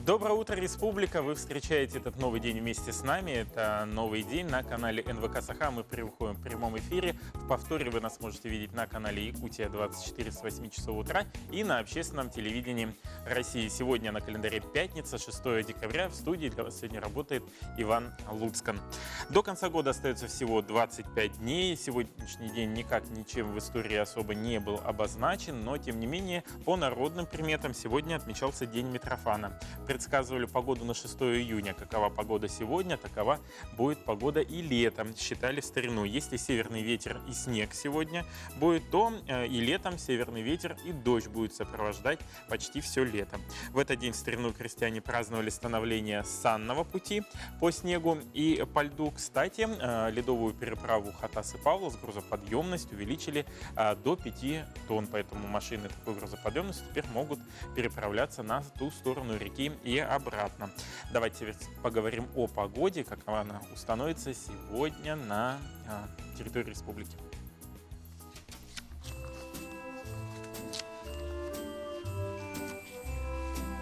Доброе утро, Республика! Вы встречаете этот новый день вместе с нами. Это новый день на канале НВК Саха. Мы выходим в прямом эфире. В повторе вы нас можете видеть на канале Якутия-24 с 8 часов утра и на общественном телевидении России. Сегодня на календаре пятница, 6 декабря. В студии для вас сегодня работает Иван Луцкан. До конца года остается всего 25 дней. Сегодняшний день никак ничем в истории особо не был обозначен, но тем не менее по народным приметам сегодня отмечался День Митрофана. Предсказывали погоду на 6 июня. Какова погода сегодня, такова будет погода и летом, считали в старину. Если северный ветер и снег сегодня будет, то и летом северный ветер и дождь будет сопровождать почти все лето. В этот день в старину крестьяне праздновали становление санного пути по снегу и по льду. Кстати, ледовую переправу Хатас и Павла с грузоподъемностью увеличили до 5 тонн, поэтому машины такой грузоподъемностью теперь могут переправляться на ту сторону реки и обратно. Давайте поговорим о погоде, какова она установится сегодня на территории республики.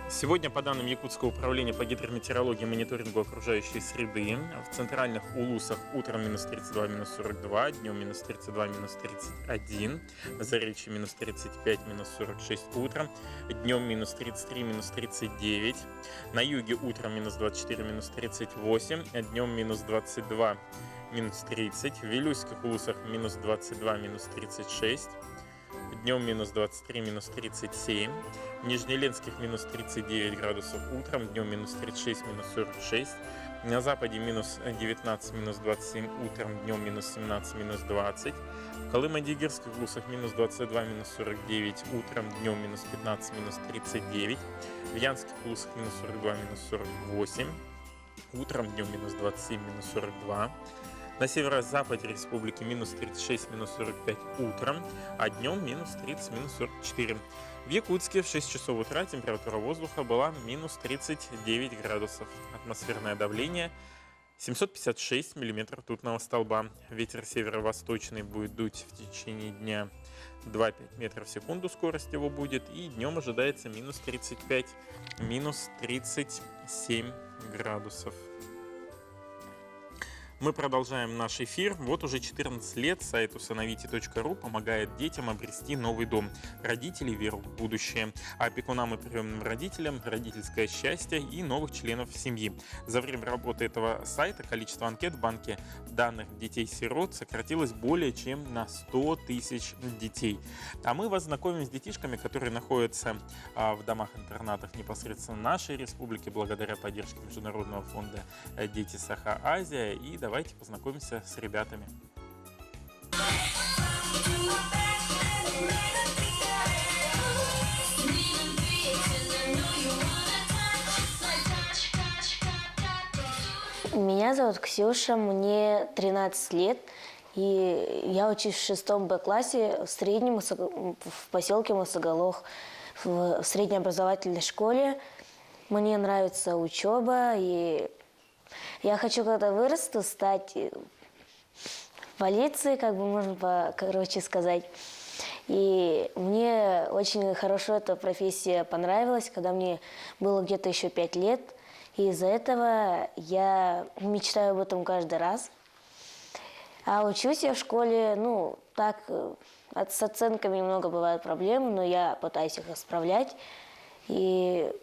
Сегодня, по данным Якутского управления по гидрометеорологии и мониторингу окружающей среды, в центральных Улусах утром минус 32, минус 42, днем минус 32, минус 31, в Заречье минус 35, минус 46 утром, днем минус 33, минус 39, на юге утром минус 24, минус 38, днем минус 22, минус 30, в Вилюйских Улусах минус 22, минус 36, днем минус 23, минус 37, в Нижнеленских минус 39 градусов утром, днем минус 36, минус 46, на западе минус 19, минус 27 утром, днем минус 17, минус 20, в Колымо-Дигирских Улусах минус 22, минус 49 утром, днем минус 15, минус 39, в Янских Улусах минус 42, минус 48, утром, днем минус 27, минус 42, на северо-западе республики минус 36, минус 45 утром, а днем минус 30, минус 44. В Якутске в 6 часов утра температура воздуха была минус 39 градусов. Атмосферное давление 756 миллиметров ртутного столба. Ветер северо-восточный будет дуть в течение дня 2-5 метров в секунду, скорость его будет. И днем ожидается минус 35, минус 37 градусов. Мы продолжаем наш эфир. Вот уже 14 лет сайт усыновите.ру помогает детям обрести новый дом. Родители веру в будущее. А опекунам и приемным родителям родительское счастье и новых членов семьи. За время работы этого сайта количество анкет в банке данных детей-сирот сократилось более чем на 100 тысяч детей. А мы вас знакомим с детишками, которые находятся в домах-интернатах непосредственно нашей республики благодаря поддержке Международного фонда «Дети Саха-Азия». И давайте познакомимся с ребятами. Меня зовут Ксюша, мне 13 лет, и я учусь в 6 Б-классе в поселке Мосоголох, в среднеобразовательной школе. Мне нравится учеба, и я хочу, когда вырасту, стать полицией, как бы можно покороче сказать. И мне очень хорошо эта профессия понравилась, когда мне было где-то еще 5 лет. И из-за этого я мечтаю об этом каждый раз. А учусь я в школе, с оценками немного бывают проблемы, но я пытаюсь их исправлять. И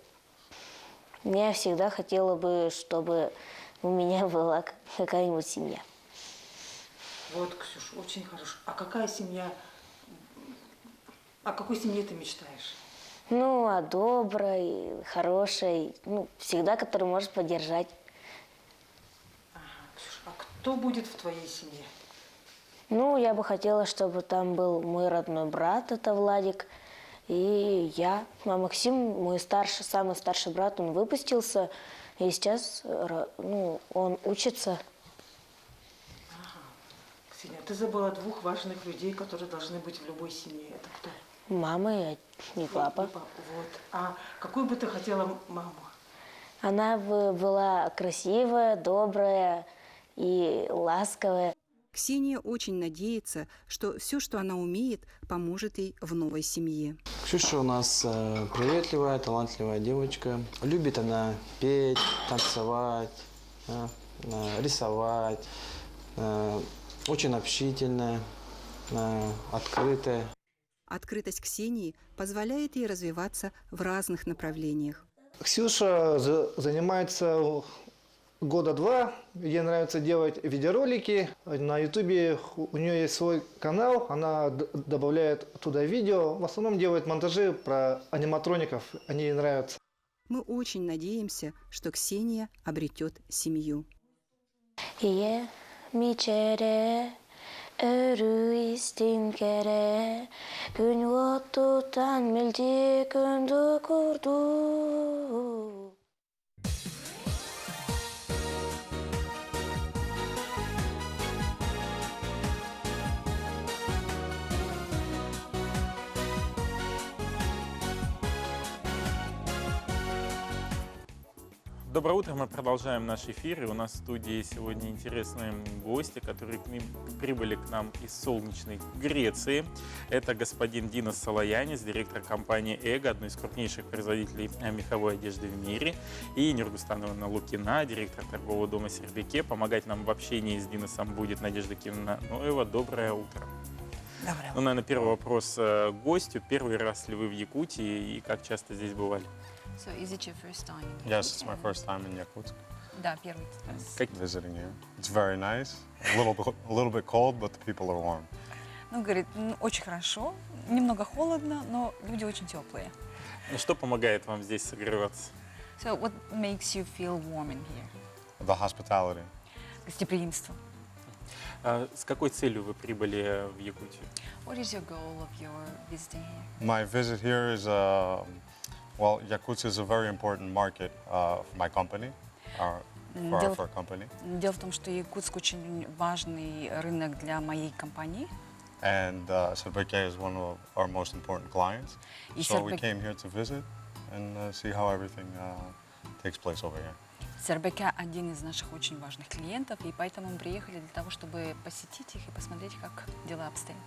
я всегда хотела бы, чтобы у меня была какая-нибудь семья. Вот, Ксюш, очень хорошо. А какая семья, о какой семье ты мечтаешь? О доброй, хорошей, всегда, которую можешь поддержать. Ага, Ксюш, а кто будет в твоей семье? Я бы хотела, чтобы там был мой родной брат, это Владик, и я. А Максим, мой самый старший брат, он выпустился, и сейчас он учится. Ага. Ксения, ты забыла 2 важных людей, которые должны быть в любой семье. Это кто? Мама и папа. Вот. А какую бы ты хотела маму? Она бы была красивая, добрая и ласковая. Ксения очень надеется, что все, что она умеет, поможет ей в новой семье. Ксюша у нас приветливая, талантливая девочка. Любит она петь, танцевать, рисовать. Очень общительная, открытая. Открытость Ксении позволяет ей развиваться в разных направлениях. Ксюша занимается года 2. Ей нравится делать видеоролики. На Ютубе у нее есть свой канал. Она добавляет туда видео. В основном делает монтажи про аниматроников. Они ей нравятся. Мы очень надеемся, что Ксения обретет семью. Ие мичере өрүистин кере күн оттутан мелди күндү курду. Доброе утро, мы продолжаем наш эфир. И у нас в студии сегодня интересные гости, которые прибыли к нам из солнечной Греции. Это господин Динос Салаянис, директор компании «Эго», одной из крупнейших производителей меховой одежды в мире. И Нургустановна Лукина, директор торгового дома «Сербике». Помогать нам в общении с Диносом будет Надежда Кимовна Ноева. Доброе утро. Доброе. Ну, наверное, первый вопрос гостю. Первый раз ли вы в Якутии и как часто здесь бывали? So is it your first time in Yes, Yakutsk? it's my first time in Yakutsk, Да, первый раз. visiting you. It's very nice. A little bit cold, but the people are warm. Ну, говорит, очень хорошо, немного холодно, но люди очень теплые. Ну, что помогает вам здесь согреваться? So what makes you feel warm in here? The hospitality. Гостеприимство. А с какой целью вы прибыли в Якутию? What is your goal of your visiting here? My visit here is, well, Yakutsk is a very important market for my company, for our company. Дело в том, что Якутск очень важный рынок для моей компании. And Serbeke is one of our most important clients. И So we came here to visit and see how everything takes place over here. Сербеке один из наших очень важных клиентов, и поэтому мы приехали для того, чтобы посетить их и посмотреть, как дела обстоят.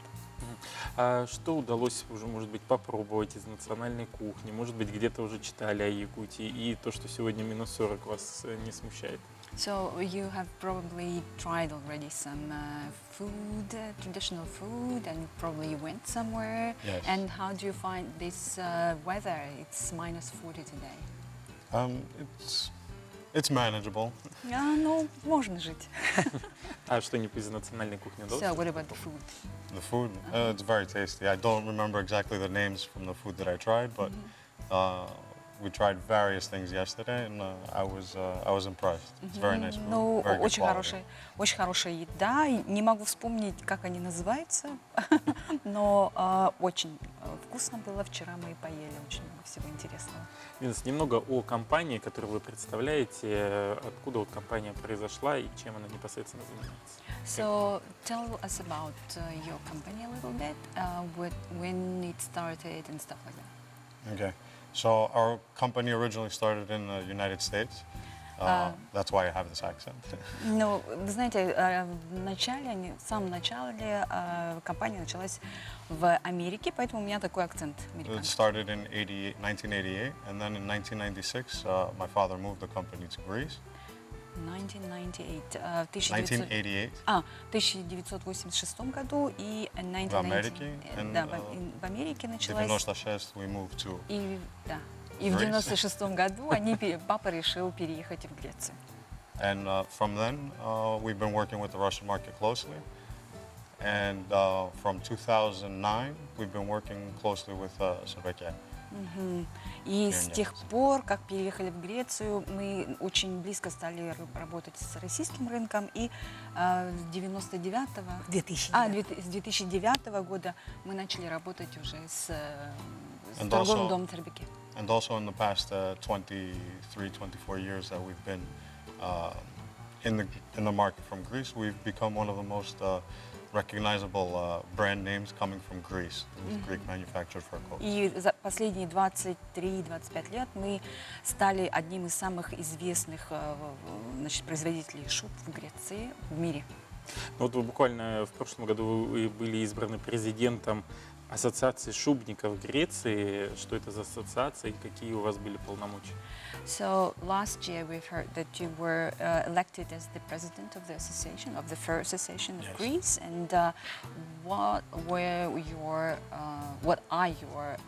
А что удалось уже, может быть, попробовать из национальной кухни? Может быть, где-то уже читали о Якутии, и то, что сегодня минус 40, вас не смущает? So you have probably tried already some food, traditional food, and probably you went somewhere. Yes. And how do you find this weather? It's minus 40 today. It's manageable. Ну, можно жить. А что-нибудь из национальной кухни удалось? So what about the food? The food, it's very tasty. I don't remember exactly the names from the food that I tried, but we tried various things yesterday, and I was impressed. It's very nice food. Ну, very good quality. очень хорошая еда. И не могу вспомнить, как они называются, но очень вкусно было. Вчера мы поели очень много всего интересного. Динос, немного о компании, которую вы представляете, откуда вот компания произошла и чем она непосредственно занимается. So tell us about your company a little bit, when it started and stuff like that. Okay. So our company originally started in the United States. That's why I have this accent. Ну, вы знаете, в самом начале компания началась в Америке, поэтому у меня такой акцент It американский. started in 1988, and then in 1996, my father moved the company to Greece. 1988. 1988. В 1986 году и В Америке. Да, в Америке В началась. 96 we moved to. И в 96 году папа решил переехать в Грецию. And from then, we've been working with the Russian market closely. And from 2009, we've been working closely with Serbeke. И с тех пор, как переехали в Грецию, мы очень близко стали работать с российским рынком. И с 2009 года мы начали работать уже с торговым домом Сербеке. And also in the past 23-24 years that we've been in the market from Greece, we've become one of the most recognizable brand names coming from Greece, with Greek manufactured fur coats. И за последние 23-25 лет мы стали одним из самых известных производителей шуб в Греции, в мире. Ну, вот вы буквально в прошлом году вы были избраны президентом Ассоциации шубников Греции. Что это за ассоциация и какие у вас были полномочия? So last year we've heard that you were elected as the president of the association, of the Fur Association of Yes. Greece. And what are your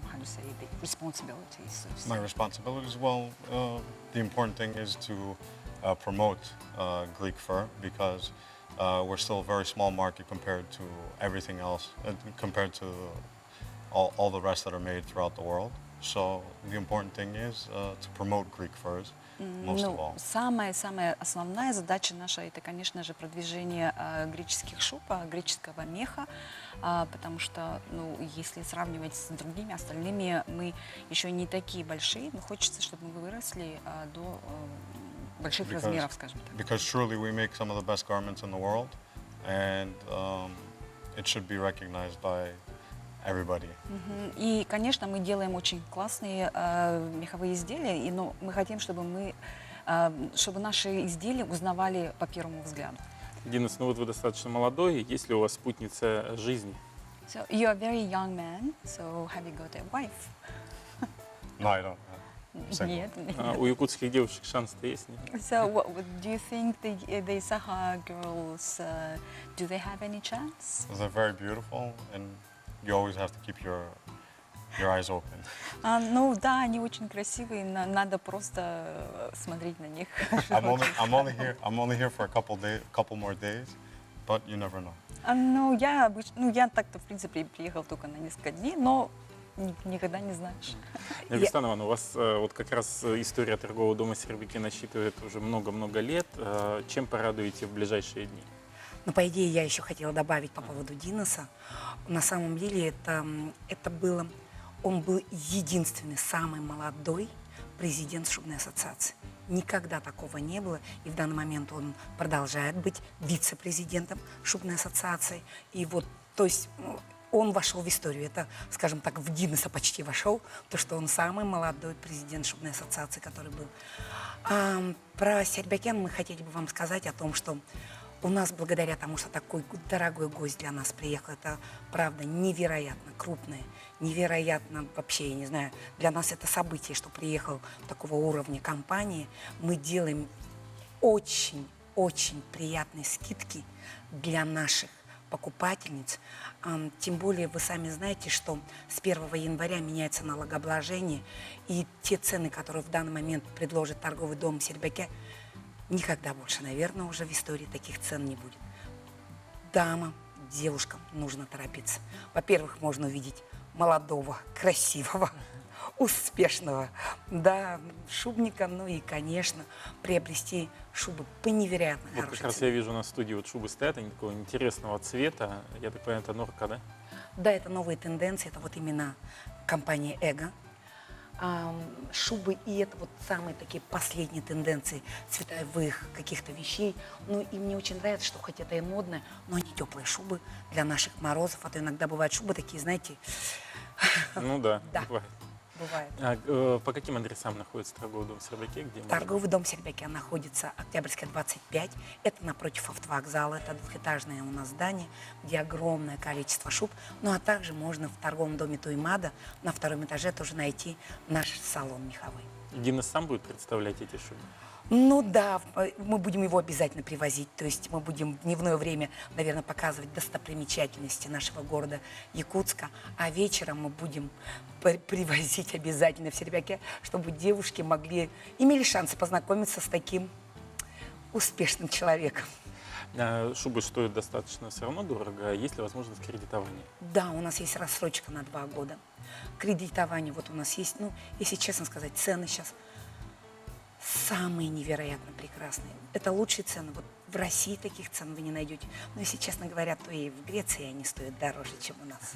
how to say the responsibilities? So to say? My responsibilities, well, the important thing is to promote Greek fur because we're still a very small market compared to everything else, compared to all the rest that are made throughout the world. So the important thing is to promote Greek furs most of all. Самая основная задача наша это, конечно же, продвижение греческих шуб, греческого меха, потому что, ну, если сравнивать с другими остальными, мы еще не такие большие, но хочется, чтобы мы выросли до больших размеров, скажем так. Because truly we make some of the best garments in the world, and it should be recognized by everybody. И, конечно, мы делаем очень классные меховые изделия, но мы хотим, чтобы наши изделия узнавали по первому взгляду. Динас, ну вот вы достаточно молодой. Есть ли у вас спутница жизни? So you're a very young man, so have you got a wife? No, I don't. Single. Нет. У якутских девушек шанс-то есть? Нет? So do you think the Saha girls, do they have any chance? They're very beautiful, and you always have to keep your eyes open. Ну да, они очень красивые, надо просто смотреть на них. I'm only here for a couple more days, but you never know. Ну я так-то в принципе приехал только на несколько дней, но никогда не знаешь. Вистана Ивановна, у вас вот как раз история торгового дома Сербики насчитывает уже много-много лет. Чем порадуете в ближайшие дни? Но, по идее, я еще хотела добавить по поводу Диноса. На самом деле, он был единственный, самый молодой президент шубной ассоциации. Никогда такого не было. И в данный момент он продолжает быть вице-президентом шубной ассоциации. И вот, то есть, он вошел в историю. Это, скажем так, в Диноса почти вошел, то, что он самый молодой президент шубной ассоциации, который был. Про Сербякен мы хотели бы вам сказать о том, что у нас, благодаря тому, что такой дорогой гость для нас приехал, это, правда, невероятно крупное, невероятно вообще, я не знаю, для нас это событие, что приехал такого уровня компании. Мы делаем очень приятные скидки для наших покупательниц. Тем более вы сами знаете, что с 1 января меняется налогообложение, и те цены, которые в данный момент предложит торговый дом Сербяке, никогда больше, наверное, уже в истории таких цен не будет. Дамам, девушкам нужно торопиться. Во-первых, можно увидеть молодого, красивого, успешного, да, шубника, ну и, конечно, приобрести шубы по невероятно Вот хорошей как раз цене. я вижу на студии вот шубы стоят, они такого интересного цвета. Я так понимаю, это норка, да? Да, это новые тенденции, это вот именно компания «Эго». Шубы, и это вот самые такие последние тенденции цветовых каких-то вещей. Ну и мне очень нравится, что хоть это и модно, но они теплые шубы для наших морозов. А то иногда бывают шубы такие, знаете, Ну да, Да. бывает. бывает. По каким адресам находится торговый дом Сербяке? Где можно- Торговый дом Сербяке находится Октябрьская, 25. Это напротив автовокзала. Это двухэтажное у нас здание, где огромное количество шуб. Ну а также можно в торговом доме Туймада на втором этаже тоже найти наш салон меховой. Динас сам будет представлять эти шубы? Ну да, мы будем его обязательно привозить. То есть мы будем в дневное время, наверное, показывать достопримечательности нашего города Якутска. А вечером мы будем привозить обязательно в Сербяке, чтобы девушки имели шанс познакомиться с таким успешным человеком. Шубы стоят достаточно все равно дорого. Есть ли возможность кредитования? Да, у нас есть рассрочка на 2 года. Кредитование вот у нас есть. Ну, если честно сказать, цены сейчас самые невероятно прекрасные. Это лучшие цены. Вот в России таких цен вы не найдете. Но, если честно говоря, то и в Греции они стоят дороже, чем у нас.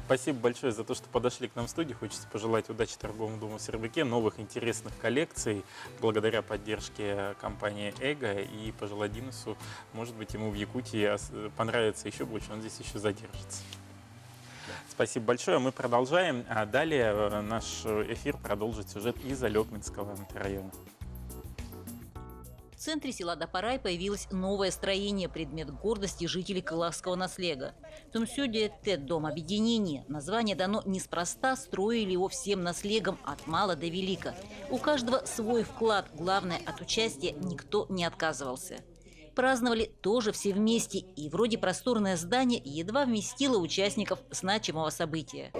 Спасибо большое за то, что подошли к нам в студию. Хочется пожелать удачи торговому дому Сербяке, новых интересных коллекций, благодаря поддержке компании «Эго», и пожелать Динасу, может быть, ему в Якутии понравится еще больше, он здесь еще задержится. Спасибо большое. Мы продолжаем. А далее наш эфир продолжит сюжет из Алекминского района. центре села Дапарай появилось новое строение, предмет гордости жителей Кылахского наслега. Тумсюде-те дом объединения. Название дано неспроста, строили его всем наслегом от мала до велика. У каждого свой вклад, главное, от участия никто не отказывался. Праздновали тоже все вместе, и вроде просторное здание едва вместило участников значимого события.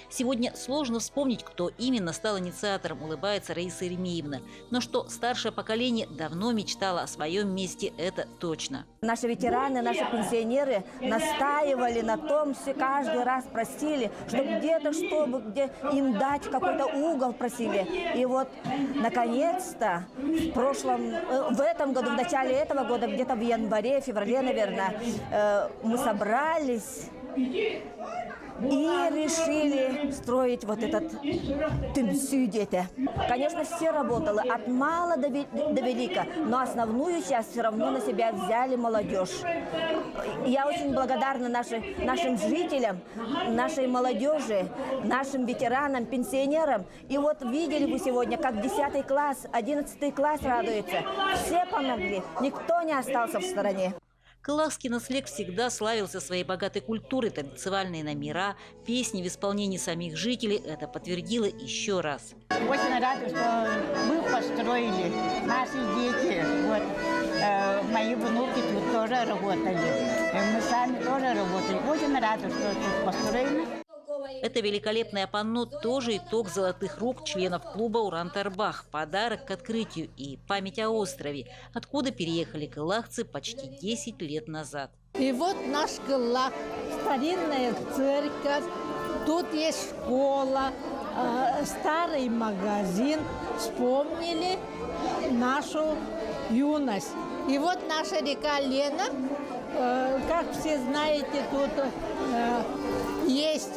Сегодня сложно вспомнить, кто именно стал инициатором, улыбается Раиса Еремеевна. Но что старшее поколение давно мечтало о своем месте, это точно. Наши ветераны, наши пенсионеры настаивали на том, все каждый раз просили, что где-то, чтобы где им дать какой-то угол, просили. И вот, наконец-то, в этом году, в начале этого года, где-то в январе, феврале, наверное, мы собрались и решили строить вот этот Тумсюде-те. Конечно, все работало от мала до велика, но основную часть все равно на себя взяли молодежь. Я очень благодарна нашим жителям, нашей молодежи, нашим ветеранам, пенсионерам. И вот видели вы сегодня, как 10 класс, 11 класс радуется. Все помогли, никто не остался в стороне. Кылахский наслег всегда славился своей богатой культурой, танцевальные номера, песни в исполнении самих жителей это подтвердило еще раз. Очень рада, что мы построили, наши дети, мои внуки тут тоже работали, мы сами тоже работали. Очень рада, что тут построено. Это великолепное панно тоже итог золотых рук членов клуба «Уран-Тарбах», подарок к открытию и память о острове, откуда переехали кылахцы почти 10 лет назад. И вот наш Кылах, старинная церковь, тут есть школа, старый магазин, вспомнили нашу юность. И вот наша река Лена, как все знаете, тут есть.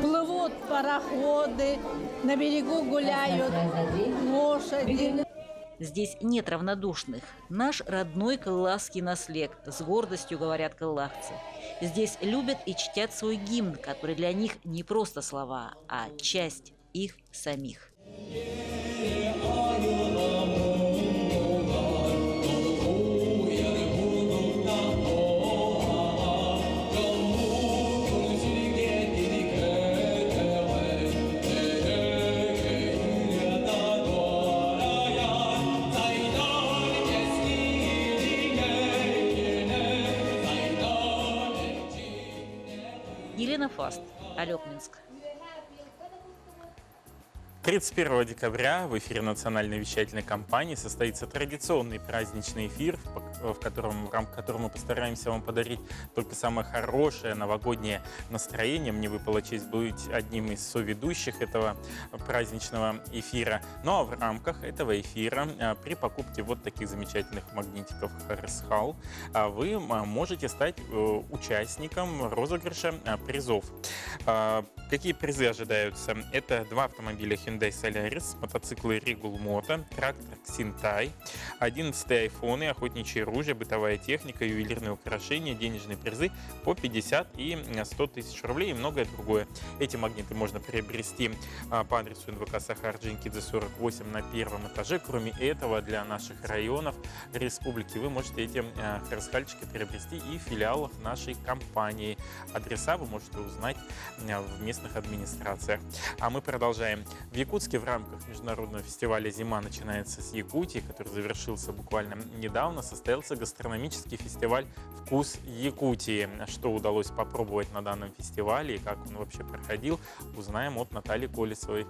Плывут пароходы, на берегу гуляют лошади. Здесь нет равнодушных. Наш родной кылахский наслег, с гордостью говорят кылахцы. Здесь любят и чтят свой гимн, который для них не просто слова, а часть их самих. Елена Фаст, Алекминск. 31 декабря в эфире национальной вещательной компании состоится традиционный праздничный эфир, в рамках которого мы постараемся вам подарить только самое хорошее новогоднее настроение. Мне выпала честь быть одним из соведущих этого праздничного эфира. Ну а в рамках этого эфира при покупке вот таких замечательных магнитиков Harris Hall вы можете стать участником розыгрыша призов. Какие призы ожидаются? Это 2 автомобиля Hyundai Solaris, мотоциклы Regal Moto, трактор Xintai, 11 айфоны, охотничье оружие, бытовая техника, ювелирные украшения, денежные призы по 50 и 100 тысяч рублей и многое другое. Эти магниты можно приобрести по адресу НВК Сахар Джинкидзе 48 на 1-м этаже. Кроме этого, для наших районов республики вы можете эти харисхальчики приобрести и в филиалах нашей компании. Адреса вы можете узнать в местных администрациях. А мы продолжаем. В Якутске в рамках международного фестиваля «Зима начинается с Якутии», который завершился буквально недавно, состоялся гастрономический фестиваль «Вкус Якутии». Что удалось попробовать на данном фестивале и как он вообще проходил, узнаем от Натальи Колесовой.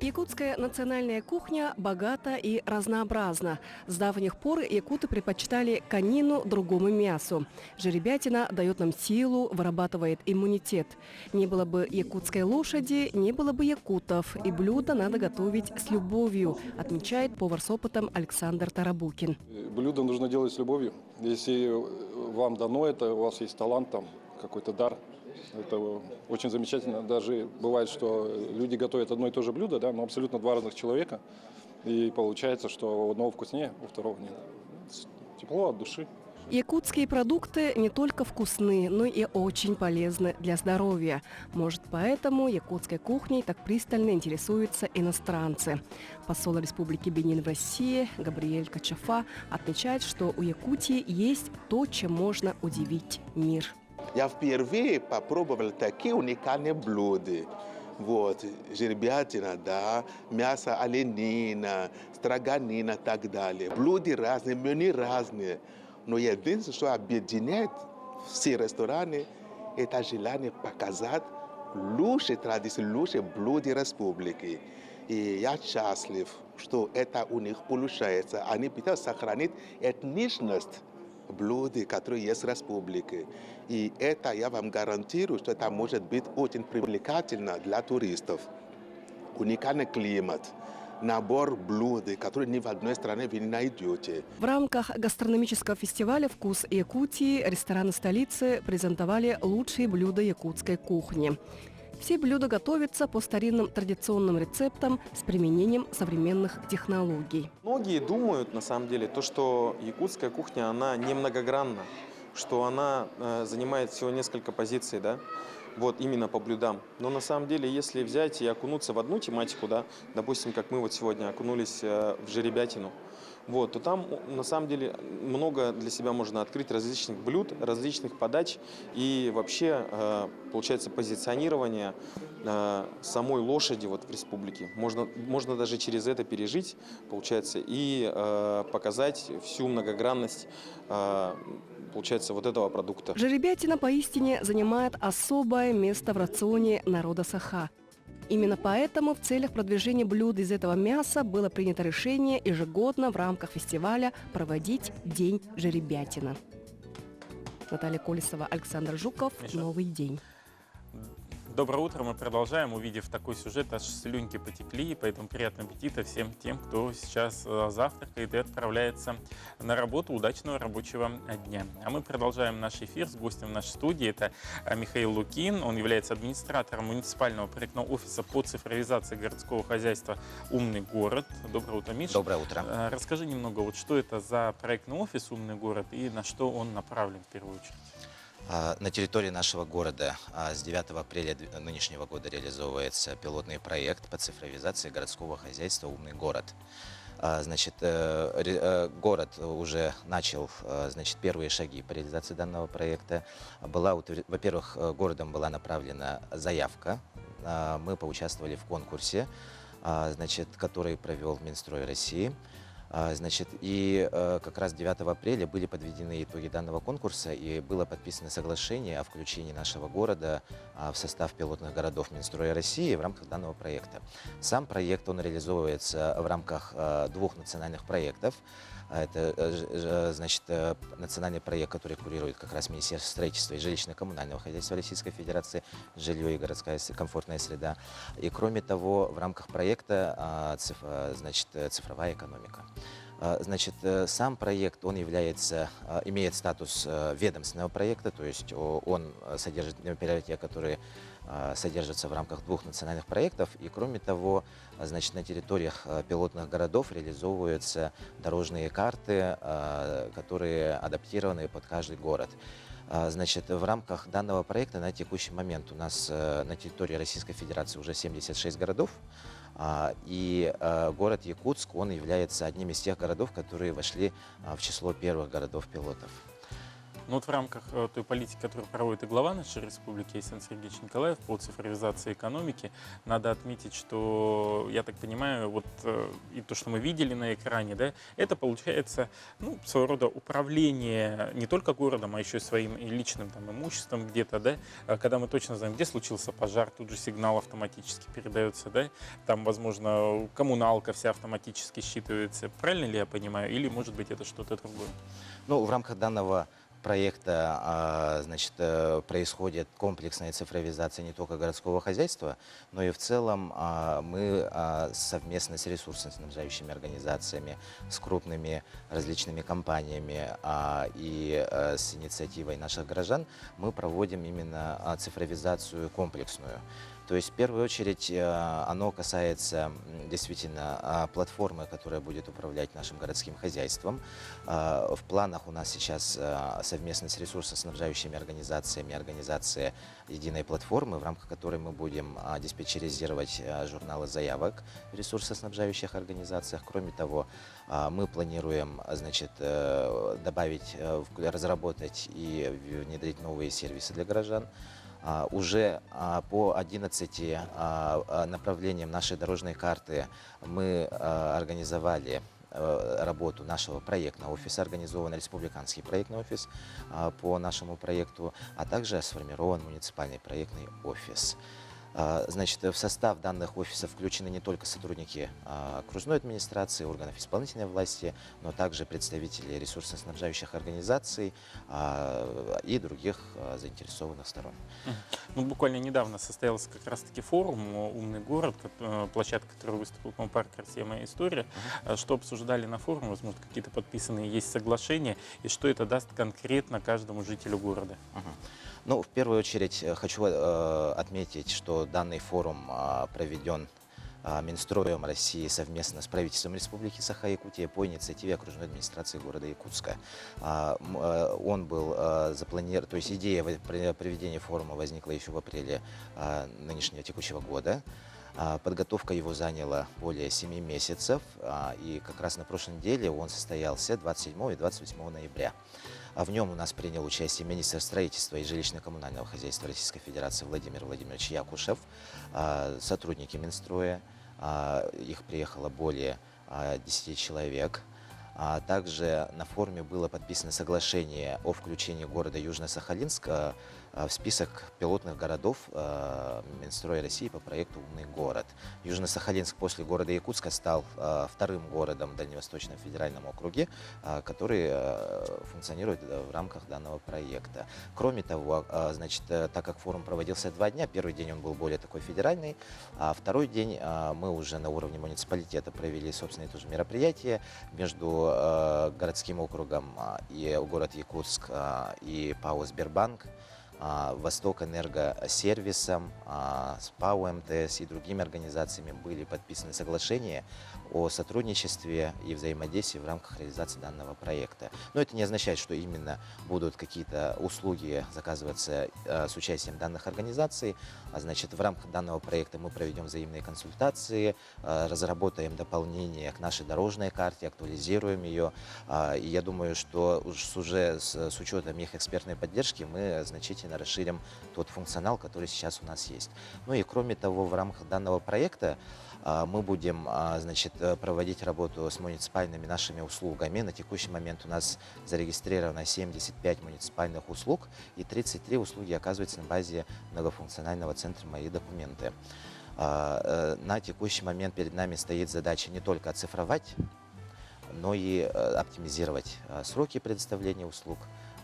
Якутская национальная кухня богата и разнообразна. С давних пор якуты предпочитали конину другому мясу. Жеребятина дает нам силу, вырабатывает иммунитет. Не было бы якутской лошади, не было бы якутов. И блюдо надо готовить с любовью, отмечает повар с опытом Александр Тарабукин. Блюдо нужно делать с любовью. Если вам дано это, у вас есть талант, там, какой-то дар, это очень замечательно. Даже бывает, что люди готовят одно и то же блюдо, да, но абсолютно два разных человека. И получается, что у одного вкуснее, у второго нет. Тепло от души. Якутские продукты не только вкусны, но и очень полезны для здоровья. Может, поэтому якутской кухней так пристально интересуются иностранцы. Посол Республики Бенин в России Габриэль Качафа отмечает, что у Якутии есть то, чем можно удивить мир. Я впервые попробовал такие уникальные блюда. Вот, жеребятина, да, мясо оленина, строганина и так далее. Блюда разные, меню разные. Но единственное, что объединяет все рестораны, это желание показать лучшие традиции, лучшие блюда республики. И я счастлив, что это у них получается. Они пытаются сохранить этничность блюда, которые есть в республике. И это я вам гарантирую, что это может быть очень привлекательно для туристов. Уникальный климат. Набор блюд, которые ни в одной стране вы не найдете. В рамках гастрономического фестиваля «Вкус Якутии» рестораны столицы презентовали лучшие блюда якутской кухни. Все блюда готовятся по старинным традиционным рецептам с применением современных технологий. Многие думают, на самом деле, что якутская кухня, она не многогранна, что она занимает всего несколько позиций, да? Вот именно по блюдам. Но на самом деле, если взять и окунуться в одну тематику, да, допустим, как мы вот сегодня окунулись в жеребятину, вот, то там на самом деле много для себя можно открыть различных блюд, различных подач и вообще, получается, позиционирование самой лошади вот в республике. Можно даже через это пережить, получается, и показать всю многогранность, получается, вот этого продукта. Жеребятина поистине занимает особое место в рационе народа Саха. Именно поэтому в целях продвижения блюд из этого мяса было принято решение ежегодно в рамках фестиваля проводить День жеребятина. Наталья Колесова, Александр Жуков. Новый день. Доброе утро, мы продолжаем. Увидев такой сюжет, аж слюнки потекли, поэтому приятного аппетита всем тем, кто сейчас завтракает и отправляется на работу. Удачного рабочего дня. А мы продолжаем наш эфир с гостем в нашей студии. Это Михаил Лукин. Он является администратором муниципального проектного офиса по цифровизации городского хозяйства «Умный город». Доброе утро, Миша. Доброе утро. Расскажи немного, вот что это за проектный офис «Умный город» и на что он направлен в первую очередь. На территории нашего города с 9 апреля нынешнего года реализовывается пилотный проект по цифровизации городского хозяйства «Умный город». Значит, город уже начал, значит, первые шаги по реализации данного проекта. Во-первых, городом была направлена заявка. Мы поучаствовали в конкурсе, значит, который провел Минстрой России. Значит, и как раз 9 апреля были подведены итоги данного конкурса и было подписано соглашение о включении нашего города в состав пилотных городов Минстроя России в рамках данного проекта. Сам проект, он реализовывается в рамках двух национальных проектов. Это, значит, национальный проект, который курирует как раз Министерство строительства и жилищно-коммунального хозяйства Российской Федерации, жилье и городская комфортная среда. И кроме того, в рамках проекта, значит, цифровая экономика. Значит, сам проект, он имеет статус ведомственного проекта, то есть он содержит мероприятия, которые содержатся в рамках двух национальных проектов. И кроме того, значит, на территориях пилотных городов реализовываются дорожные карты, которые адаптированы под каждый город. Значит, в рамках данного проекта на текущий момент у нас на территории Российской Федерации уже 76 городов. И город Якутск, он является одним из тех городов, которые вошли в число первых городов-пилотов. Ну вот в рамках той политики, которую проводит и глава нашей республики Александр Сергеевич Николаев по цифровизации экономики, надо отметить, что, я так понимаю, вот и то, что мы видели на экране, да, это получается, ну, своего рода управление не только городом, а еще и своим и личным там имуществом где-то, да, когда мы точно знаем, где случился пожар, тут же сигнал автоматически передается, да, там, возможно, коммуналка вся автоматически считывается. Правильно ли я понимаю? Или, может быть, это что-то другое? Ну, в рамках данного проекта значит, происходит комплексная цифровизация не только городского хозяйства, но и в целом мы совместно с ресурсоснабжающими организациями, с крупными различными компаниями и с инициативой наших горожан мы проводим именно цифровизацию комплексную. То есть, в первую очередь, оно касается действительно платформы, которая будет управлять нашим городским хозяйством. В планах у нас сейчас совместно с ресурсоснабжающими организациями организация единой платформы, в рамках которой мы будем диспетчеризировать журналы заявок в ресурсоснабжающих организациях. Кроме того, мы планируем, значит, добавить, разработать и внедрить новые сервисы для горожан. Уже по 11 направлениям нашей дорожной карты мы организовали работу нашего проектного офиса, организован республиканский проектный офис по нашему проекту, а также сформирован муниципальный проектный офис. Значит, в состав данных офисов включены не только сотрудники окружной администрации, органов исполнительной власти, но также представители ресурсоснабжающих организаций и других заинтересованных сторон. Ну, буквально недавно состоялся как раз-таки форум «Умный город», площадка, которую выступил парк «Россия. Моя история». Что обсуждали на форуме? Возможно, какие-то подписанные есть соглашения, и что это даст конкретно каждому жителю города? Ну, в первую очередь хочу отметить, что данный форум проведен Минстроем России совместно с правительством Республики Саха-Якутия по инициативе окружной администрации города Якутска. Он был запланирован, то есть идея проведения форума возникла еще в апреле нынешнего текущего года. Подготовка его заняла более 7 месяцев, и как раз на прошлой неделе он состоялся 27 и 28 ноября. В нем у нас принял участие министр строительства и жилищно-коммунального хозяйства Российской Федерации Владимир Владимирович Якушев, сотрудники Минстроя, их приехало более 10 человек. Также на форуме было подписано соглашение о включении города Южно-Сахалинск в список пилотных городов Минстроя России по проекту «Умный город». Южно-Сахалинск после города Якутска стал вторым городом в Дальневосточном федеральном округе, который функционирует в рамках данного проекта. Кроме того, значит, так как форум проводился 2 дня, первый день он был более такой федеральный, а второй день мы уже на уровне муниципалитета провели собственное тоже мероприятие между городским округом и город Якутск и ПАО «Сбербанк», Восток Энергосервисом, с ПАО МТС и другими организациями были подписаны соглашения о сотрудничестве и взаимодействии в рамках реализации данного проекта. Но это не означает, что именно будут какие-то услуги заказываться с участием данных организаций. Значит, в рамках данного проекта мы проведем взаимные консультации, разработаем дополнение к нашей дорожной карте, актуализируем ее. И я думаю, что уже с учетом их экспертной поддержки мы значительно расширим тот функционал, который сейчас у нас есть. Ну и кроме того, в рамках данного проекта мы будем, значит, проводить работу с муниципальными нашими услугами. На текущий момент у нас зарегистрировано 75 муниципальных услуг и 33 услуги оказываются на базе многофункционального центра «Мои документы». На текущий момент перед нами стоит задача не только оцифровать, но и оптимизировать сроки предоставления услуг,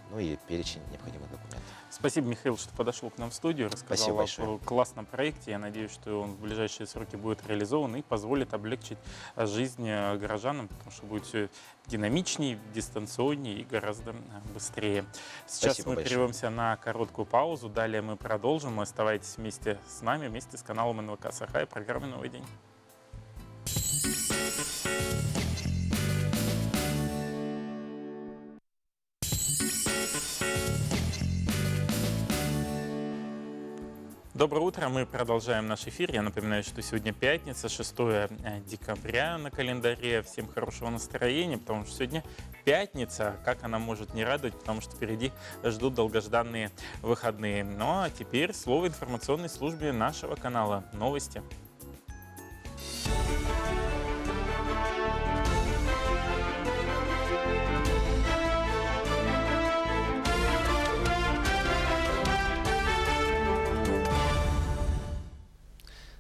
ну и перечень необходимых документов. Спасибо, Михаил, что подошел к нам в студию, рассказал о классном проекте. Я надеюсь, что он в ближайшие сроки будет реализован и позволит облегчить жизнь горожанам, потому что будет все динамичнее, дистанционнее и гораздо быстрее. Сейчас мы прервемся на короткую паузу. Далее мы продолжим. Оставайтесь вместе с нами, вместе с каналом НВК Саха и программой «Новый день». Доброе утро, мы продолжаем наш эфир. Я напоминаю, что сегодня пятница, 6 декабря на календаре. Всем хорошего настроения, потому что сегодня пятница. Как она может не радовать, потому что впереди ждут долгожданные выходные. Ну а теперь слово информационной службе нашего канала. Новости.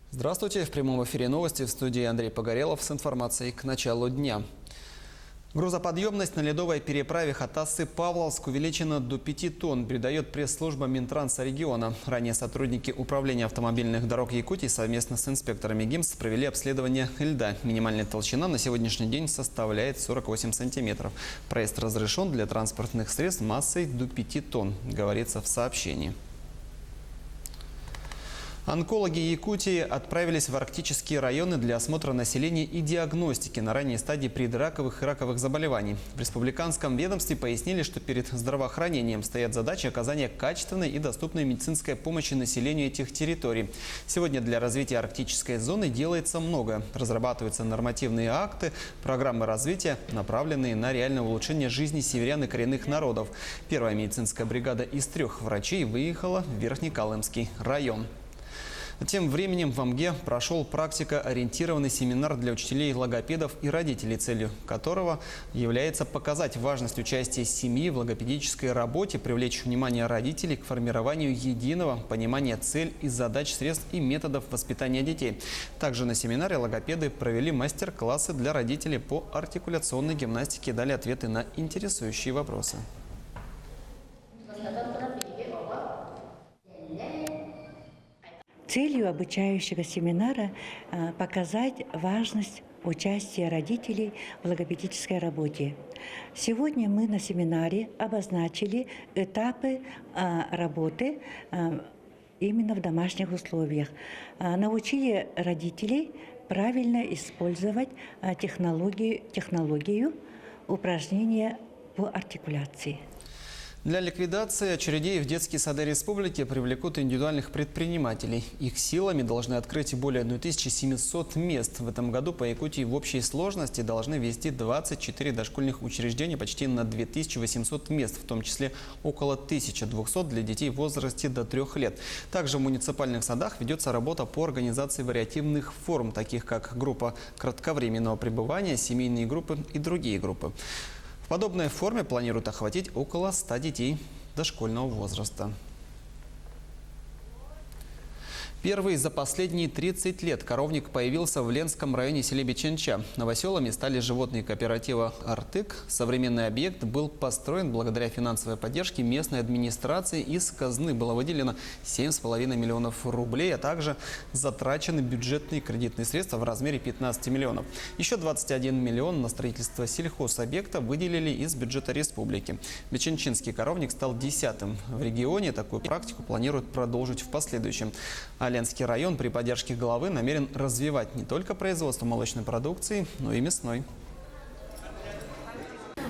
Здравствуйте! В прямом эфире новости, в студии Андрей Погорелов с информацией к началу дня. Грузоподъемность на ледовой переправе Хатасы-Павловск увеличена до 5 тонн, передает пресс-служба Минтранса региона. Ранее сотрудники Управления автомобильных дорог Якутии совместно с инспекторами ГИМС провели обследование льда. Минимальная толщина на сегодняшний день составляет 48 сантиметров. Проезд разрешен для транспортных средств массой до 5 тонн, говорится в сообщении. Онкологи Якутии отправились в арктические районы для осмотра населения и диагностики на ранней стадии предраковых и раковых заболеваний. В республиканском ведомстве пояснили, что перед здравоохранением стоят задачи оказания качественной и доступной медицинской помощи населению этих территорий. Сегодня для развития арктической зоны делается много. Разрабатываются нормативные акты, программы развития, направленные на реальное улучшение жизни северян и коренных народов. Первая медицинская бригада из 3 врачей выехала в Верхнекалымский район. Тем временем в Амге прошел практикоориентированный семинар для учителей, логопедов и родителей, целью которого является показать важность участия семьи в логопедической работе, привлечь внимание родителей к формированию единого понимания целей и задач, средств и методов воспитания детей. Также на семинаре логопеды провели мастер-классы для родителей по артикуляционной гимнастике и дали ответы на интересующие вопросы. Целью обучающего семинара показать важность участия родителей в логопедической работе. Сегодня мы на семинаре обозначили этапы работы именно в домашних условиях. Научили родителей правильно использовать технологию упражнения по артикуляции. Для ликвидации очередей в детские сады республики привлекут индивидуальных предпринимателей. Их силами должны открыть более 1700 мест. В этом году по Якутии в общей сложности должны ввести 24 дошкольных учреждения, почти на 2800 мест, в том числе около 1200 для детей в возрасте до 3 лет. Также в муниципальных садах ведется работа по организации вариативных форм, таких как группа кратковременного пребывания, семейные группы и другие группы. В подобной форме планируют охватить около 100 детей дошкольного возраста. Первый за последние 30 лет коровник появился в Ленском районе селе Беченча. Новоселами стали животные кооператива «Артык». Современный объект был построен благодаря финансовой поддержке местной администрации. Из казны было выделено 7,5 миллионов рублей, а также затрачены бюджетные кредитные средства в размере 15 миллионов. Еще 21 миллион на строительство сельхозобъекта выделили из бюджета республики. Беченчинский коровник стал 10-м в регионе. Такую практику планируют продолжить в последующем. Ленский район при поддержке главы намерен развивать не только производство молочной продукции, но и мясной.